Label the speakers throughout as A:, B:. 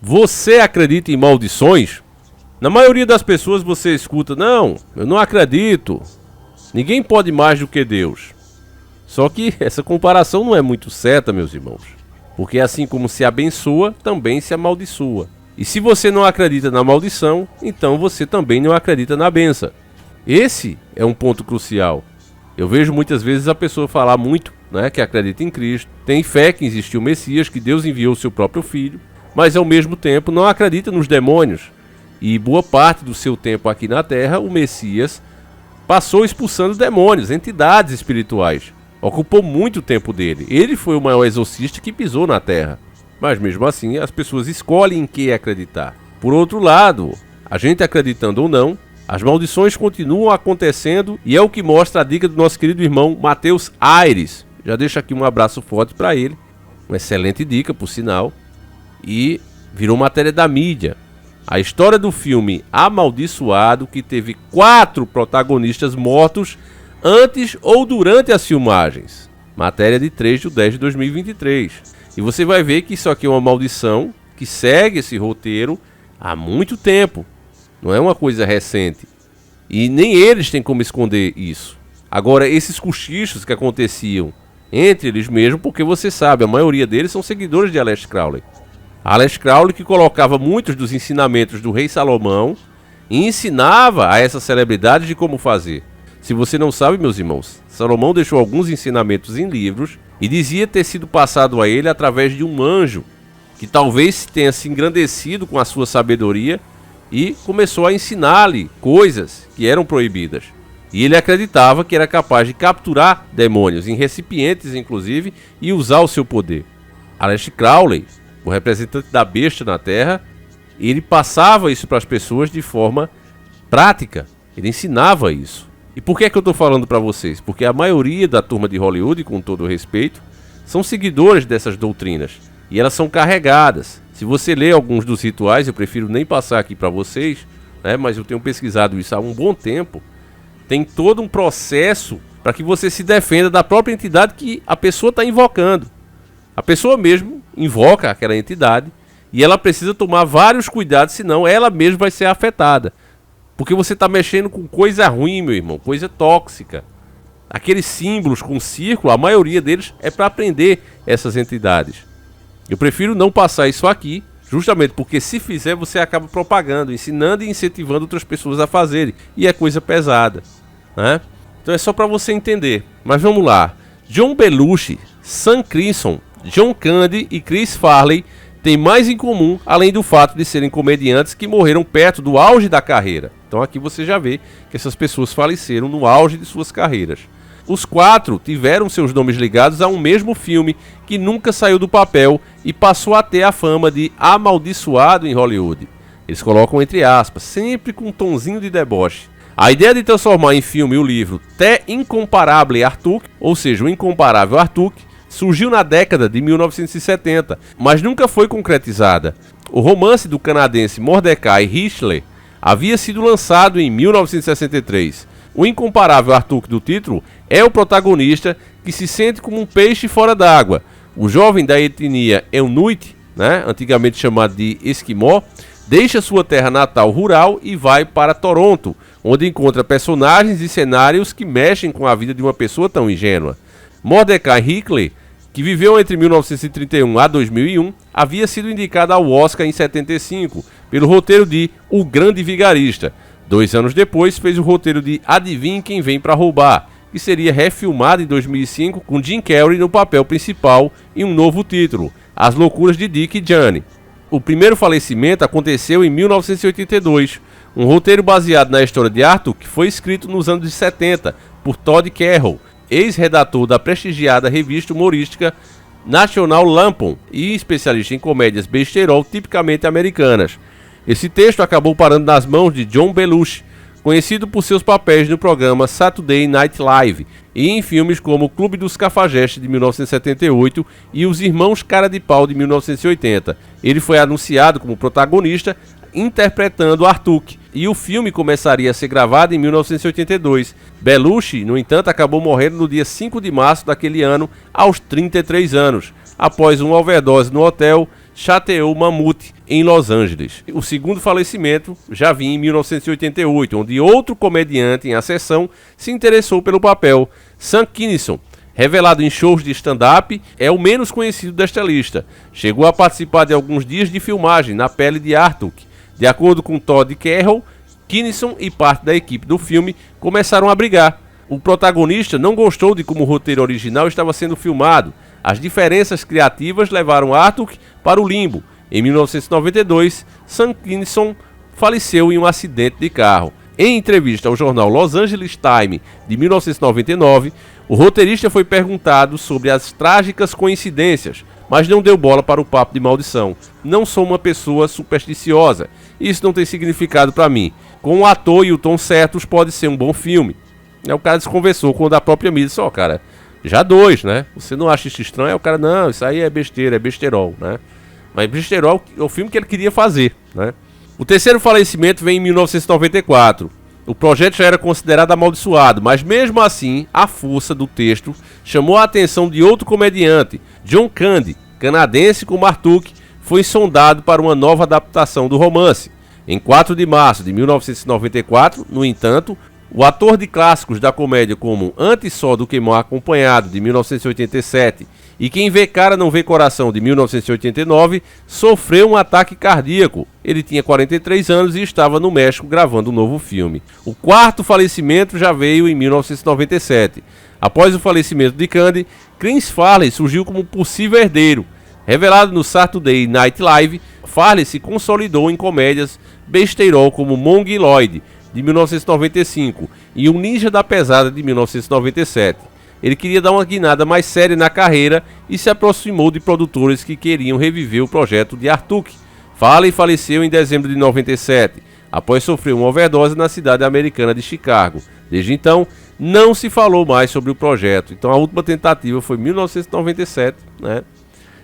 A: Você acredita em maldições? Na maioria das pessoas você escuta: não, eu não acredito. Ninguém pode mais do que Deus. Só que essa comparação não é muito certa, meus irmãos. Porque assim como se abençoa, também se amaldiçoa. E se você não acredita na maldição, então você também não acredita na bênção. Esse é um ponto crucial. Eu vejo muitas vezes a pessoa falar muito, que acredita em Cristo, tem fé que existiu o Messias, que Deus enviou o seu próprio Filho, mas ao mesmo tempo não acredita nos demônios. E boa parte do seu tempo aqui na Terra, o Messias passou expulsando demônios, entidades espirituais. Ocupou muito tempo dele. Ele foi o maior exorcista que pisou na Terra. Mas mesmo assim, as pessoas escolhem em que acreditar. Por outro lado, a gente acreditando ou não, as maldições continuam acontecendo e é o que mostra a dica do nosso querido irmão Matheus Aires. Já deixo aqui um abraço forte para ele. Uma excelente dica, por sinal. E virou matéria da mídia. A história do filme Amaldiçoado, que teve 4 protagonistas mortos antes ou durante as filmagens. Matéria de 3/10/2023. E você vai ver que isso aqui é uma maldição que segue esse roteiro há muito tempo. Não é uma coisa recente. E nem eles têm como esconder isso. Agora, esses cochichos que aconteciam entre eles mesmos, porque você sabe, a maioria deles são seguidores de Aleister Crowley. Aleister Crowley que colocava muitos dos ensinamentos do rei Salomão e ensinava a essas celebridades de como fazer. Se você não sabe, meus irmãos, Salomão deixou alguns ensinamentos em livros e dizia ter sido passado a ele através de um anjo, que talvez tenha se engrandecido com a sua sabedoria e começou a ensinar-lhe coisas que eram proibidas. E ele acreditava que era capaz de capturar demônios, em recipientes inclusive, e usar o seu poder. Aleister Crowley, o representante da besta na Terra, ele passava isso para as pessoas de forma prática. Ele ensinava isso. E por que é que eu estou falando para vocês? Porque a maioria da turma de Hollywood, com todo o respeito, são seguidores dessas doutrinas. E elas são carregadas. Se você ler alguns dos rituais, eu prefiro nem passar aqui para vocês, mas eu tenho pesquisado isso há um bom tempo. Tem todo um processo para que você se defenda da própria entidade que a pessoa está invocando. A pessoa mesmo invoca aquela entidade e ela precisa tomar vários cuidados, senão ela mesma vai ser afetada. Porque você está mexendo com coisa ruim, meu irmão, coisa tóxica. Aqueles símbolos com círculo, a maioria deles é para prender essas entidades. Eu prefiro não passar isso aqui, justamente porque se fizer você acaba propagando, ensinando e incentivando outras pessoas a fazerem. E é coisa pesada, Então é só para você entender. Mas vamos lá. John Belushi, Sam Kinison, John Candy e Chris Farley têm mais em comum, além do fato de serem comediantes que morreram perto do auge da carreira. Então aqui você já vê que essas pessoas faleceram no auge de suas carreiras. Os 4 tiveram seus nomes ligados a um mesmo filme que nunca saiu do papel e passou a ter a fama de amaldiçoado em Hollywood. Eles colocam entre aspas, sempre com um tonzinho de deboche. A ideia de transformar em filme o livro The Incomparable Arthur, ou seja, o incomparável Arthur, surgiu na década de 1970, mas nunca foi concretizada. O romance do canadense Mordecai Richler havia sido lançado em 1963. O incomparável Arthur do título é o protagonista que se sente como um peixe fora d'água. O jovem da etnia Inuit, antigamente chamado de Esquimó, deixa sua terra natal rural e vai para Toronto, onde encontra personagens e cenários que mexem com a vida de uma pessoa tão ingênua. Mordecai Richler, que viveu entre 1931 a 2001, havia sido indicado ao Oscar em 75 pelo roteiro de O Grande Vigarista. 2 anos depois fez o roteiro de Adivinhe Quem Vem Pra Roubar, que seria refilmado em 2005 com Jim Carrey no papel principal e um novo título, As Loucuras de Dick e Jane. O primeiro falecimento aconteceu em 1982. Um roteiro baseado na história de Arthur que foi escrito nos anos 70 por Todd Carroll, ex-redator da prestigiada revista humorística National Lampoon e especialista em comédias besterol tipicamente americanas. Esse texto acabou parando nas mãos de John Belushi, conhecido por seus papéis no programa Saturday Night Live e em filmes como O Clube dos Cafajestes de 1978 e Os Irmãos Cara de Pau de 1980. Ele foi anunciado como protagonista interpretando Arthur, e o filme começaria a ser gravado em 1982. Belushi, no entanto, acabou morrendo no dia 5 de março daquele ano, aos 33 anos, após uma overdose no hotel Chateau Mammoth, em Los Angeles. O segundo falecimento já vinha em 1988, onde outro comediante em ascensão se interessou pelo papel. Sam Kinison, revelado em shows de stand-up, é o menos conhecido desta lista. Chegou a participar de alguns dias de filmagem na pele de Artuk. De acordo com Todd Carroll, Kinison e parte da equipe do filme começaram a brigar. O protagonista não gostou de como o roteiro original estava sendo filmado. As diferenças criativas levaram Artuk para o limbo. Em 1992, Sam Kinison faleceu em um acidente de carro. Em entrevista ao jornal Los Angeles Times de 1999, o roteirista foi perguntado sobre as trágicas coincidências, mas não deu bola para o papo de maldição. Não sou uma pessoa supersticiosa, isso não tem significado para mim. Com o ator e o tom certos pode ser um bom filme. O cara desconversou com o da própria mídia, só cara, já 2, né? Você não acha isso estranho? O cara, não, isso aí é besteira, é besterol, né? Mas besterol é o filme que ele queria fazer, né? O terceiro falecimento vem em 1994. O projeto já era considerado amaldiçoado, mas mesmo assim, a força do texto chamou a atenção de outro comediante, John Candy, canadense como Artuk, foi sondado para uma nova adaptação do romance. Em 4 de março de 1994, no entanto, o ator de clássicos da comédia como Antes Só do Que Mal Acompanhado, de 1987, e Quem Vê Cara Não Vê Coração, de 1989, sofreu um ataque cardíaco. Ele tinha 43 anos e estava no México gravando um novo filme. O quarto falecimento já veio em 1997. Após o falecimento de Candy, Chris Farley surgiu como possível herdeiro. Revelado no Saturday Night Live, Farley se consolidou em comédias besteirol como Mongoloid, de 1995, e O Ninja da Pesada, de 1997. Ele queria dar uma guinada mais séria na carreira e se aproximou de produtores que queriam reviver o projeto de Artuk. Farley faleceu em dezembro de 97, após sofrer uma overdose na cidade americana de Chicago. Desde então, não se falou mais sobre o projeto. Então a última tentativa foi em 1997, né?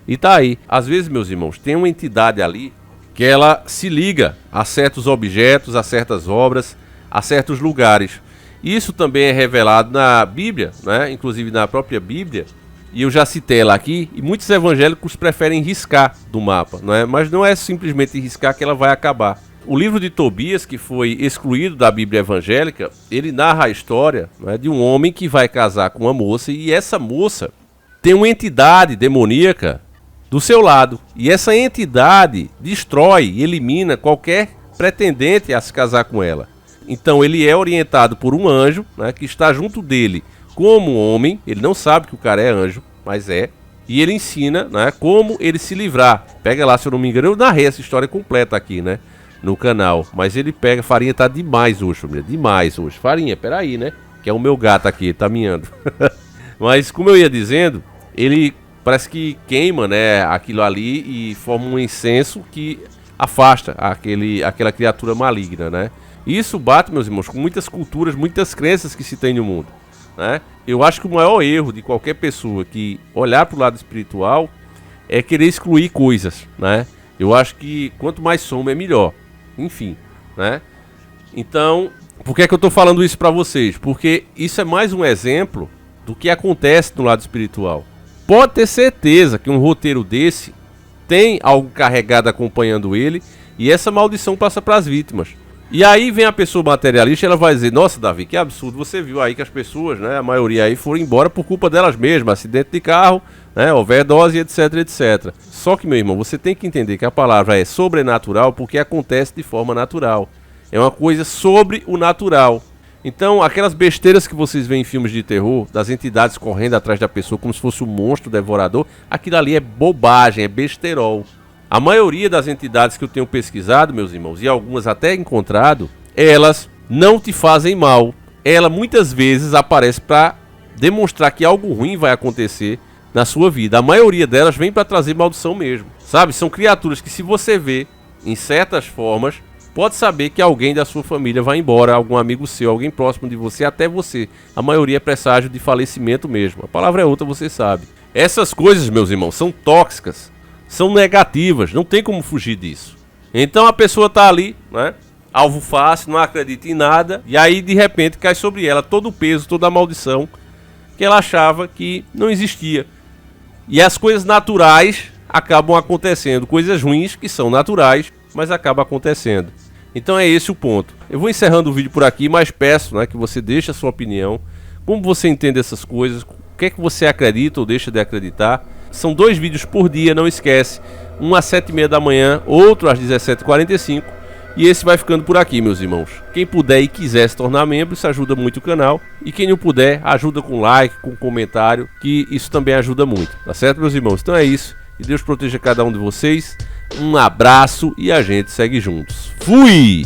A: E tá aí. Às vezes, meus irmãos, tem uma entidade ali que ela se liga a certos objetos, a certas obras, a certos lugares. Isso também é revelado na Bíblia, né? Inclusive na própria Bíblia, e eu já citei ela aqui, e muitos evangélicos preferem riscar do mapa, não é? Mas não é simplesmente riscar que ela vai acabar. O livro de Tobias, que foi excluído da Bíblia evangélica, ele narra a história, né, de um homem que vai casar com uma moça, e essa moça tem uma entidade demoníaca do seu lado, e essa entidade destrói e elimina qualquer pretendente a se casar com ela. Então ele é orientado por um anjo, né, que está junto dele como homem. Ele não sabe que o cara é anjo, mas é. E ele ensina, né, como ele se livrar. Pega lá, se eu não me engano, eu narrei essa história completa aqui, né, no canal. Mas ele pega, Farinha tá demais hoje, família, demais hoje. Farinha, peraí, né, que é o meu gato aqui, ele tá miando. Mas como eu ia dizendo, ele parece que queima, né, aquilo ali e forma um incenso que afasta aquela criatura maligna, né. Isso bate, meus irmãos, com muitas culturas, muitas crenças que se tem no mundo, né? Eu acho que o maior erro de qualquer pessoa que olhar para o lado espiritual é querer excluir coisas, né? Eu acho que quanto mais soma é melhor, enfim, né? Então, por que é que eu estou falando isso para vocês? Porque isso é mais um exemplo do que acontece no lado espiritual. Pode ter certeza que um roteiro desse tem algo carregado acompanhando ele e essa maldição passa para as vítimas. E aí vem a pessoa materialista e ela vai dizer: nossa, Davi, que absurdo, você viu aí que as pessoas, né, a maioria aí foram embora por culpa delas mesmas, acidente de carro, né, overdose, etc, etc. Só que, meu irmão, você tem que entender que a palavra é sobrenatural porque acontece de forma natural. É uma coisa sobre o natural. Então, aquelas besteiras que vocês veem em filmes de terror, das entidades correndo atrás da pessoa como se fosse um monstro devorador, aquilo ali é bobagem, é besterol. A maioria das entidades que eu tenho pesquisado, meus irmãos, e algumas até encontrado, elas não te fazem mal. Ela muitas vezes aparece para demonstrar que algo ruim vai acontecer na sua vida. A maioria delas vem para trazer maldição mesmo, sabe? São criaturas que, se você vê em certas formas, pode saber que alguém da sua família vai embora, algum amigo seu, alguém próximo de você, até você. A maioria é presságio de falecimento mesmo. A palavra é outra, você sabe. Essas coisas, meus irmãos, são tóxicas. São negativas, não tem como fugir disso. Então a pessoa está ali, né, alvo fácil, não acredita em nada, e aí de repente cai sobre ela todo o peso, toda a maldição que ela achava que não existia. E as coisas naturais acabam acontecendo coisas ruins que são naturais, mas acabam acontecendo. Então é esse o ponto. Eu vou encerrando o vídeo por aqui, mas peço, né, que você deixe a sua opinião. Como você entende essas coisas? O que é que você acredita ou deixa de acreditar? São 2 vídeos por dia, não esquece. Um às 7h30 da manhã, outro às 17h45. E esse vai ficando por aqui, meus irmãos. Quem puder e quiser se tornar membro, isso ajuda muito o canal. E quem não puder, ajuda com like, com comentário, que isso também ajuda muito. Tá certo, meus irmãos? Então é isso. Que Deus proteja cada um de vocês. Um abraço e a gente segue juntos. Fui!